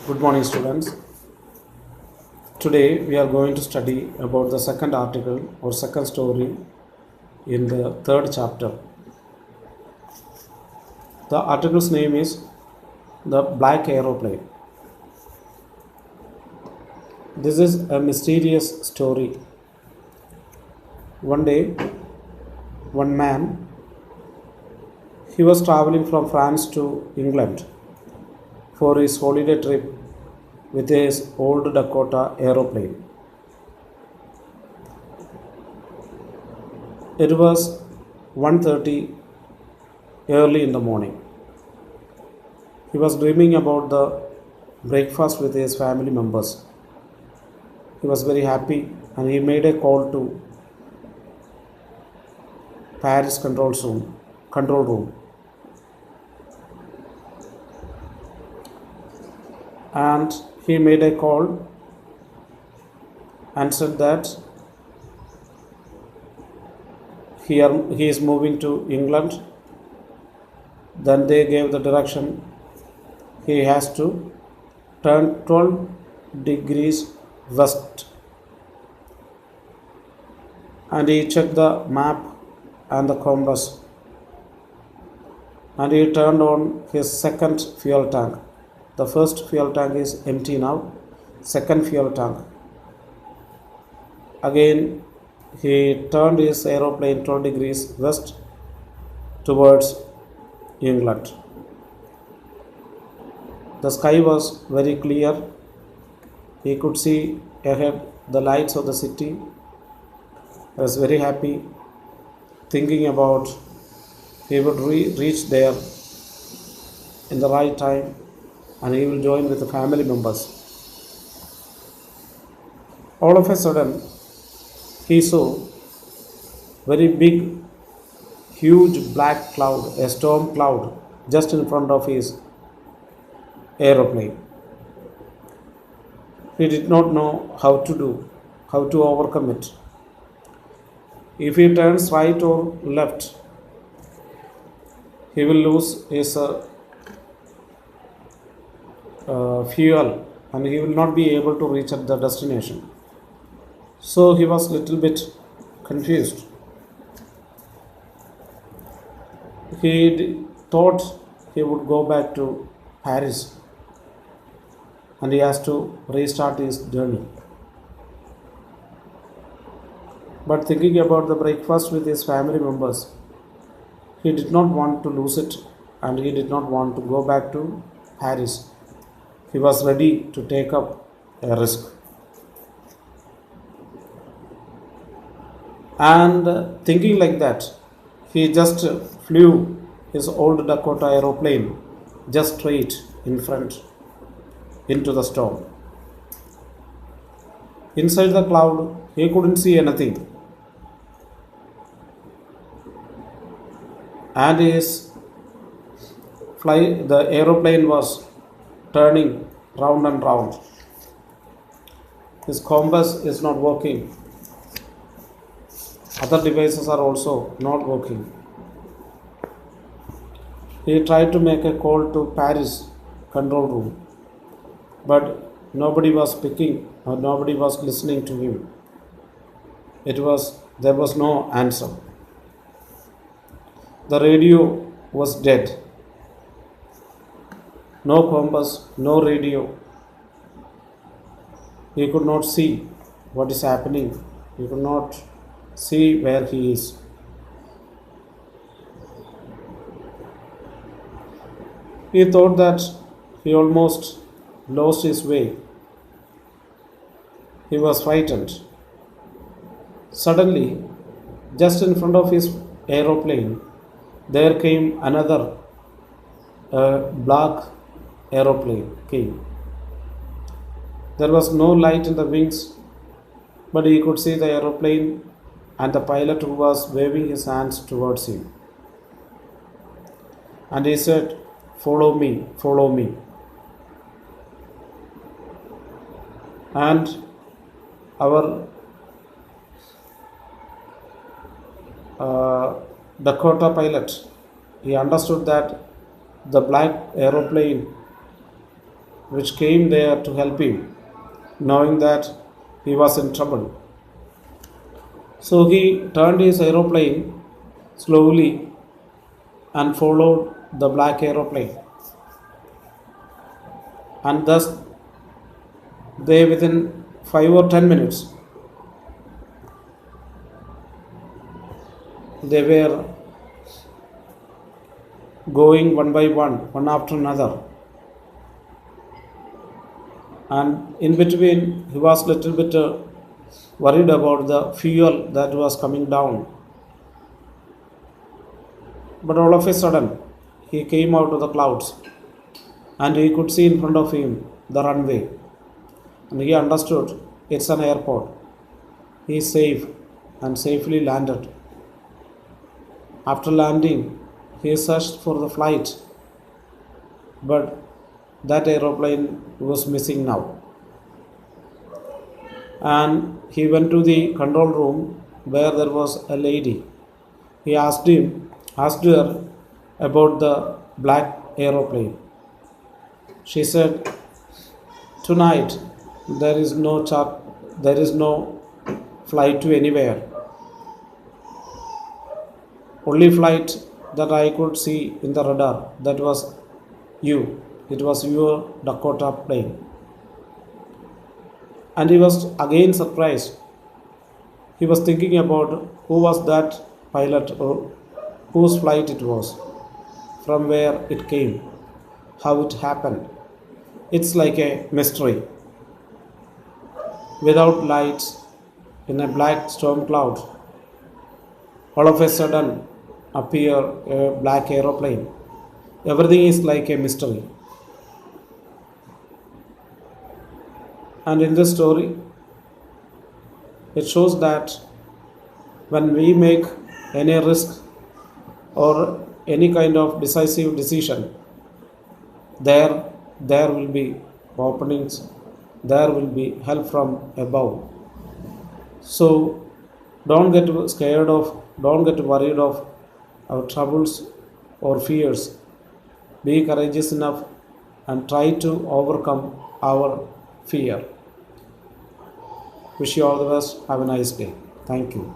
Good morning, students. Today we are going to study about the second article or second story in the third chapter. The article's name is The Black Aeroplane. This is a mysterious story. One day, one man, he was traveling from France to England for his holiday trip with his old Dakota aeroplane. It was 1:30 early in the morning. He was dreaming about the breakfast with his family members. He was very happy and he made a call to Paris control room. And he made a call and said that he is moving to England. Then they gave the direction he has to turn 12 degrees west. And he checked the map and the compass. And he turned on his second fuel tank. The first fuel tank is empty now. Second fuel tank. Again, he turned his aeroplane 12 degrees west towards England. The sky was very clear. He could see ahead the lights of the city. He was very happy, thinking about he would reach there in the right time and he will join with the family members. All of a sudden, he saw very big, huge black cloud, a storm cloud, just in front of his aeroplane. He did not know how to overcome it. If he turns right or left, he will lose his fuel and he will not be able to reach at the destination. So he was little bit confused. He thought he would go back to Paris and he has to restart his journey. But thinking about the breakfast with his family members, he did not want to lose it and he did not want to go back to Paris. He was ready to take up a risk. And thinking like that, he just flew his old Dakota aeroplane just straight in front into the storm. Inside the cloud, he couldn't see anything. And the aeroplane was turning round and round. His compass is not working. Other devices are also not working. He tried to make a call to Paris control room, but nobody was picking or nobody was listening to him. There was no answer. The radio was dead. No compass, no radio. He could not see what is happening. He could not see where he is. He thought that he almost lost his way. He was frightened. Suddenly, just in front of his aeroplane, there came another black aeroplane came. There was no light in the wings, but he could see the aeroplane and the pilot who was waving his hands towards him. And he said, "Follow me, follow me." And our Dakota pilot, he understood that the black aeroplane which came there to help him, knowing that he was in trouble. So he turned his aeroplane slowly and followed the black aeroplane. And thus, they within 5 or 10 minutes, they were going one by one after another. And in between, he was little bit worried about the fuel that was coming down. But all of a sudden, he came out of the clouds and he could see in front of him the runway. And he understood it's an airport. He is safe and safely landed. After landing, he searched for the flight, but that aeroplane was missing now. And he went to the control room where there was a lady. He asked her about the black aeroplane. She said, "Tonight there is no flight to anywhere. Only flight that I could see in the radar, that was you. It was your Dakota plane." And he was again surprised. He was thinking about who was that pilot or whose flight it was, from where it came, how it happened. It's like a mystery. Without lights, in a black storm cloud, all of a sudden appear a black aeroplane. Everything is like a mystery. And in this story, it shows that when we make any risk or any kind of decisive decision, there will be openings, there will be help from above. So don't get scared of, don't get worried of our troubles or fears. Be courageous enough and try to overcome our fear. Wish you all the best. Have a nice day. Thank you.